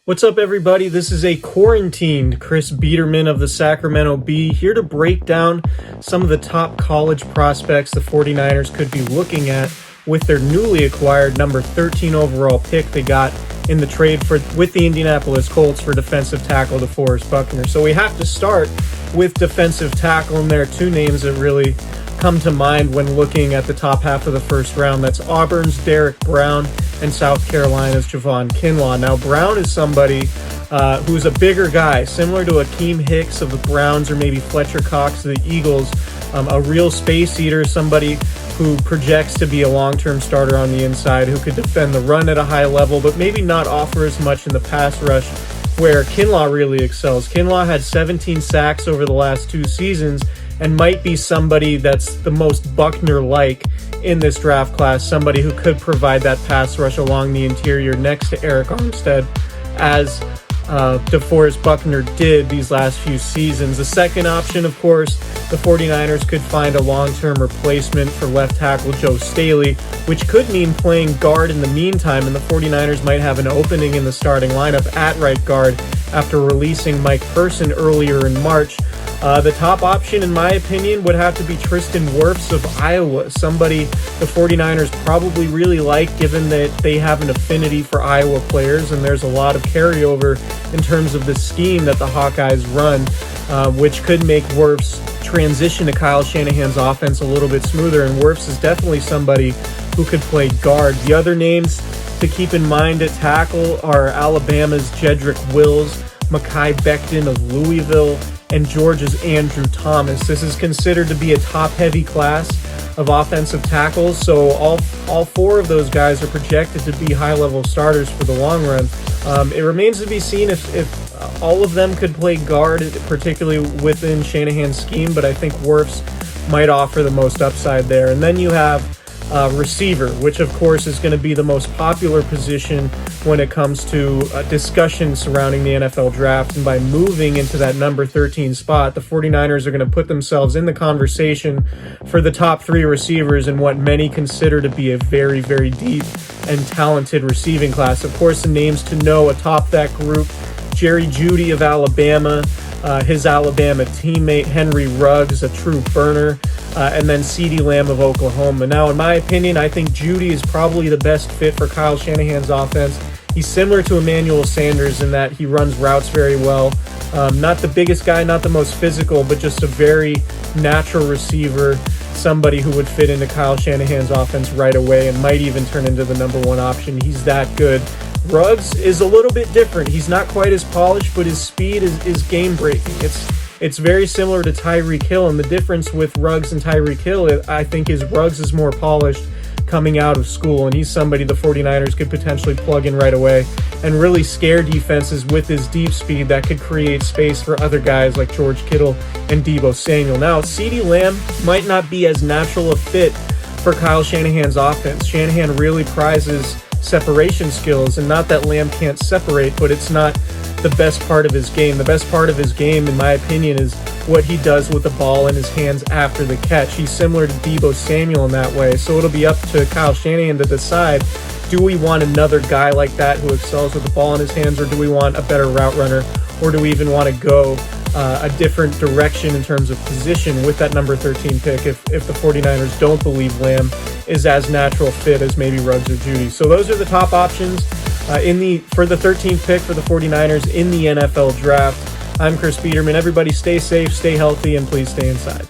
What's up, everybody? This is a quarantined Chris Biderman of the Sacramento Bee here to break down some of the top college prospects the 49ers could be looking at with their newly acquired number 13 overall pick they got in the trade with the Indianapolis Colts for defensive tackle DeForest Buckner. So we have to start with defensive tackle, and there are two names that really come to mind when looking at the top half of the first round. That's Auburn's Derek Brown and South Carolina's Javon Kinlaw. Now, Brown is somebody who's a bigger guy, similar to Akeem Hicks of the Browns or maybe Fletcher Cox of the Eagles, a real space eater, somebody who projects to be a long-term starter on the inside, who could defend the run at a high level, but maybe not offer as much in the pass rush where Kinlaw really excels. Kinlaw had 17 sacks over the last two seasons and might be somebody that's the most Buckner-like in this draft class, somebody who could provide that pass rush along the interior next to Eric Armstead, as DeForest Buckner did these last few seasons. The second option, of course, the 49ers could find a long-term replacement for left tackle Joe Staley, which could mean playing guard in the meantime, and the 49ers might have an opening in the starting lineup at right guard after releasing Mike Person earlier in March. The top option, in my opinion, would have to be Tristan Wirfs of Iowa, somebody the 49ers probably really like, given that they have an affinity for Iowa players, and there's a lot of carryover in terms of the scheme that the Hawkeyes run, which could make Wirfs transition to Kyle Shanahan's offense a little bit smoother, and Wirfs is definitely somebody who could play guard. The other names to keep in mind at tackle are Alabama's Jedrick Wills, Mekhi Becton of Louisville, and Georgia's Andrew Thomas. This is considered to be a top-heavy class of offensive tackles, so all four of those guys are projected to be high-level starters for the long run. It remains to be seen if all of them could play guard, particularly within Shanahan's scheme, but I think Wirfs might offer the most upside there. And then you have receiver, which of course is going to be the most popular position when it comes to discussion surrounding the NFL draft. And by moving into that number 13 spot, the 49ers are going to put themselves in the conversation for the top three receivers in what many consider to be a very, very deep and talented receiving class. Of course, the names to know atop that group: Jerry Jeudy of Alabama, his Alabama teammate Henry Ruggs, a true burner, and then CeeDee Lamb of Oklahoma. Now, in my opinion, I think Jeudy is probably the best fit for Kyle Shanahan's offense. He's similar to Emmanuel Sanders in that he runs routes very well. Not the biggest guy, not the most physical, but just a very natural receiver, somebody who would fit into Kyle Shanahan's offense right away and might even turn into the number one option. He's that good. Ruggs is a little bit different. He's not quite as polished, but his speed is game-breaking. It's very similar to Tyreek Hill, and the difference with Ruggs and Tyreek Hill, I think, is Ruggs is more polished coming out of school, and he's somebody the 49ers could potentially plug in right away and really scare defenses with his deep speed that could create space for other guys like George Kittle and Deebo Samuel. Now, CeeDee Lamb might not be as natural a fit for Kyle Shanahan's offense. Shanahan really prizes separation skills, and not that Lamb can't separate, but it's not the best part of his game. The best part of his game, in my opinion, is what he does with the ball in his hands after the catch. He's similar to Deebo Samuel in that way, so it'll be up to Kyle Shanahan to decide, do we want another guy like that who excels with the ball in his hands, or do we want a better route runner, or do we even want to go a different direction in terms of position with that number 13 pick if the 49ers don't believe Lamb is as natural fit as maybe Ruggs or Jeudy. So those are the top options for the 13th pick for the 49ers in the NFL draft. I'm Chris Biderman. Everybody stay safe, stay healthy, and please stay inside.